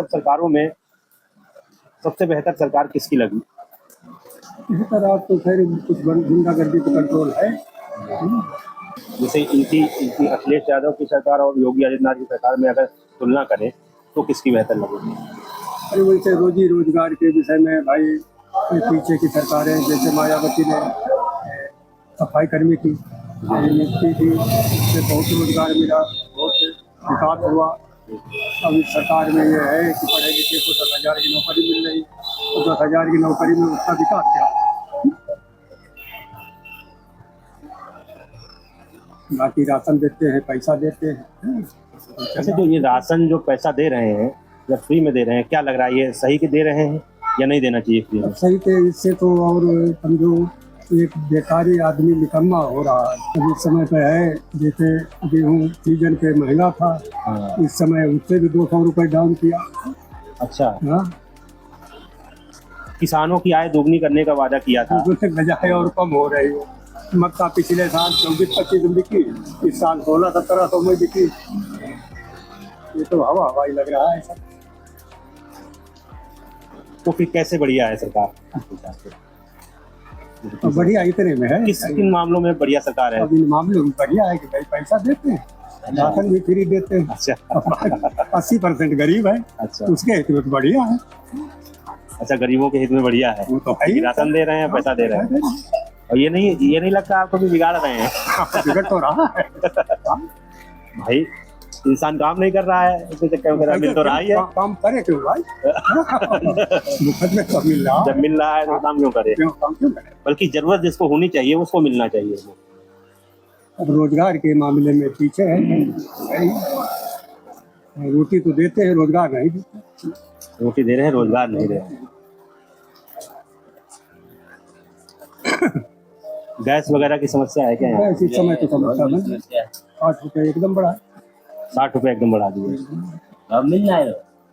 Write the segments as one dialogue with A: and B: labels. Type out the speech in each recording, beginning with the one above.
A: सब सरकारों में सबसे बेहतर सरकार किसकी लगी?
B: बेहतर आप तो खैर कुछ गुंडागर्दी पे कंट्रोल है।
A: जैसे इनकी इनकी अखिलेश यादव की सरकार और योगी आदित्यनाथ की सरकार में अगर तुलना करें तो किसकी बेहतर लगेगी?
B: अरे वैसे रोजी रोजगार के विषय में भाई ये पीछे की सरकारें जैसे मायावती ने सफाई कर्मी की नियुक्ति की, उससे बहुत रोजगार मिला, बहुत विकास हुआ। अब इस सरकार में ये है कि पढ़े लिखे को 10,000 की नौकरी मिल रही, तो 10,000 की नौकरी में उसका विकास क्या? बाकी राशन देते हैं, पैसा देते हैं।
A: अच्छा, जो ये राशन जो पैसा दे रहे हैं या फ्री में दे रहे हैं, क्या लग रहा है ये सही के दे रहे हैं या नहीं देना चाहिए फ्री में?
B: अब सही थे इससे तो और समझो एक बेकारी आदमी निकम्मा हो रहा है। अभी समय पे है जैसे गेहूँ सीजन पे महंगा था, इस समय उससे भी 200 रुपये डाउन किया।
A: अच्छा,
B: हाँ,
A: किसानों की आय दोगुनी करने का वादा किया था।
B: उससे बजाय और कम हो रही है। मक्का पिछले साल 24-25 में बिकी, इस साल 1600-1700 में बिकी। ये तो हवाई लग रहा है सब।
A: तो फिर कैसे बढ़िया है सरकार?
B: तो बढ़िया इतने में है।
A: किन मामलों में बढ़िया सरकार है?
B: अब इन मामलों में बढ़िया है कि भाई पैसा देते हैं, राशन भी फ्री देते हैं।
A: अच्छा
B: 80% गरीब है।
A: अच्छा
B: उसके हित में तो बढ़िया है।
A: अच्छा, गरीबों के हित में बढ़िया है।
B: वो तो है ही।
A: राशन दे रहे हैं, पैसा दे रहे हैं। और ये नहीं लगता आपको भी बिगाड़ रहे हैं?
B: बिगड़ तो रहा है
A: भाई, इंसान काम नहीं कर रहा है, इसके चक्कर में मिल तो रहा ही है।
B: काम करे क्यों भाई? मुफ्त में तो मिल रहा,
A: जब मिल रहा है तो काम क्यों करे?
B: काम क्यों करे?
A: बल्कि जरूरत जिसको होनी चाहिए उसको मिलना चाहिए।
B: अब रोजगार के मामले में पीछे है। रोटी तो देते हैं, रोजगार नहीं देते।
A: रोटी दे रहे हैं, रोजगार नहीं दे रहे। गैस वगैरह की समस्या है क्या यहाँ?
B: इस समय तो समस्या नहीं, 60 रुपये एकदम बढ़ा,
A: 60 रुपये एकदम बढ़ा दिए।
C: अब मिल जाए,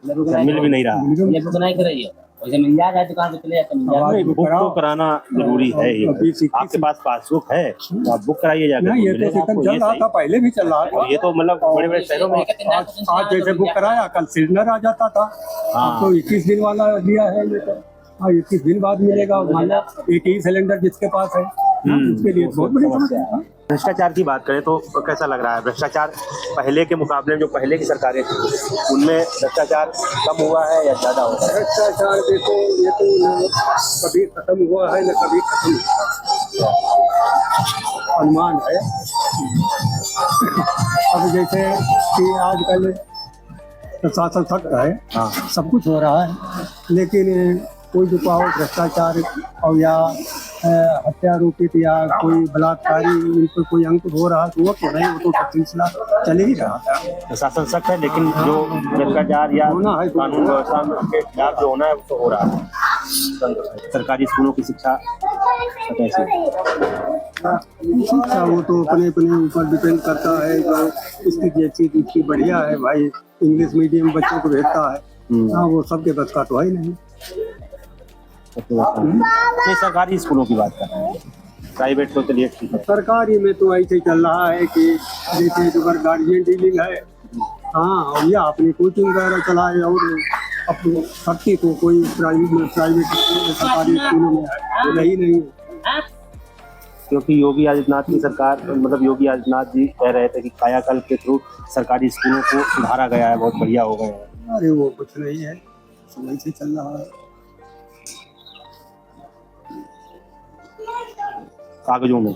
A: मिल भी नहीं रहा।
C: ये बुक नहीं कराइए, वैसे मिल जाएगा दुकान पे, चले जाते मिल जाएगा।
A: नहीं, बुक तो कराना जरूरी है ही। आपके पास पासबुक है तो आप बुक कराइए जाकर।
B: नहीं, ये तो सिस्टम चल रहा था, पहले भी चल रहा था।
A: ये तो मतलब बड़े बड़े शहरों में
B: आज जैसे बुक कराया कल सिलेंडर आ जाता था। अब तो 21 दिन वाला दिया है ये तो। हाँ, 21 दिन बाद मिलेगा। मान लो एक ही सिलेंडर जिसके पास है, उसके लिए बहुत बड़ी समस्या है।
A: भ्रष्टाचार की बात करें तो कैसा लग रहा है? भ्रष्टाचार पहले के मुकाबले में जो पहले की सरकारें थी उनमें भ्रष्टाचार कम हुआ है या ज्यादा हुआ है?
B: भ्रष्टाचार देखो, ये तो न कभी खत्म हुआ है न कभी खत्म हुआ, अनुमान है। अब जैसे कि आजकल प्रशासन सख्त है,
A: हाँ।
B: सब कुछ हो रहा है, लेकिन कोई जो पाओ भ्रष्टाचार और या हत्या रोपित या कोई बलात्कारी इन पर कोई अंकुश हो रहा है तो वो तो नहीं, वो तो सिलसिला चल ही रहा था।
A: प्रशासन सख्त है, लेकिन जो भ्रष्टाचार या कानून व्यवस्था के खिलाफ जो होना है वो तो हो रहा है। सरकारी स्कूलों की शिक्षा कैसी?
B: शिक्षा वो तो अपने अपने ऊपर डिपेंड करता है। जो स्थिति अच्छी दिखती बढ़िया है भाई, इंग्लिश मीडियम बच्चों को भेजता है। हाँ, वो सबके बस का तो है ही नहीं।
A: तो सरकारी स्कूलों की बात कर रहे हैं, प्राइवेट तो चलिए ठीक है।
B: सरकारी में तो ऐसे चल रहा है कि जैसे जो गार्जियन डीलिंग है, हाँ, और या अपनी कोचिंग वगैरह चलाए और अपनी शक्ति को कोई प्राइवेट सरकारी स्कूलों में है नहीं।
A: क्योंकि योगी आदित्यनाथ की सरकार, मतलब योगी आदित्यनाथ जी कह रहे थे कि कायाकल्प के थ्रू सरकारी स्कूलों को सुधारा गया है, बहुत बढ़िया हो गए हैं।
B: अरे वो कुछ नहीं है, समय से चल रहा है।
A: कागजों में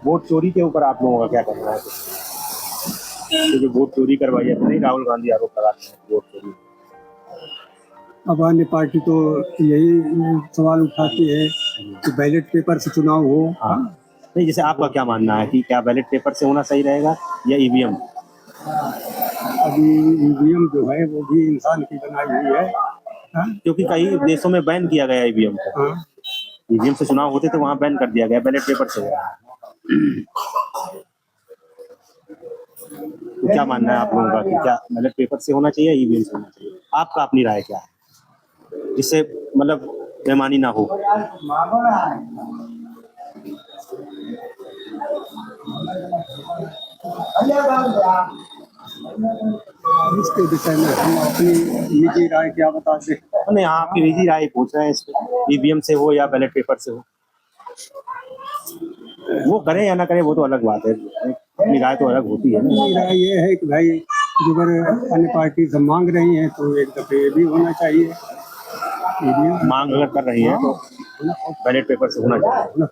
A: वोट चोरी के ऊपर आप लोगों का क्या कहना है? तो जो वोट चोरी करवाई है, नहीं राहुल गांधी आरोप लगाते हैं वोट चोरी।
B: अब अन्य पार्टी तो यही सवाल उठाती है कि बैलेट पेपर से चुनाव हो।
A: हाँ, नहीं, जैसे आपका क्या मानना है कि क्या बैलेट पेपर से होना सही रहेगा या ईवीएम?
B: अभी ईवीएम जो है वो भी इंसान की बनाई हुई है।
A: क्योंकि कई देशों में बैन किया गया ईवीएम को। ईवीएम से चुनाव होते तो वहाँ बैन कर दिया गया, बैलेट पेपर से हुआ। तो क्या मानना है आप लोगों का कि क्या बैलेट पेपर से होना चाहिए या ईवीएम से होना चाहिए? आपका अपनी राय क्या है जिससे मतलब बेईमानी ना हो?
B: इसके विषय में हम अपनी निजी राय क्या बता दें।
A: नहीं, आपकी निजी राय पूछ रहे हैं इस पे, ईवीएम से हो या बैलेट पेपर से हो, वो करें या ना करें वो तो अलग बात है, अपनी राय तो अलग होती है ना।
B: मेरी राय ये है कि भाई अगर अन्य पार्टी से मांग रही है तो एक दफे ये भी होना चाहिए।
A: मांग अगर कर रही है तो बैलेट पेपर से होना चाहिए।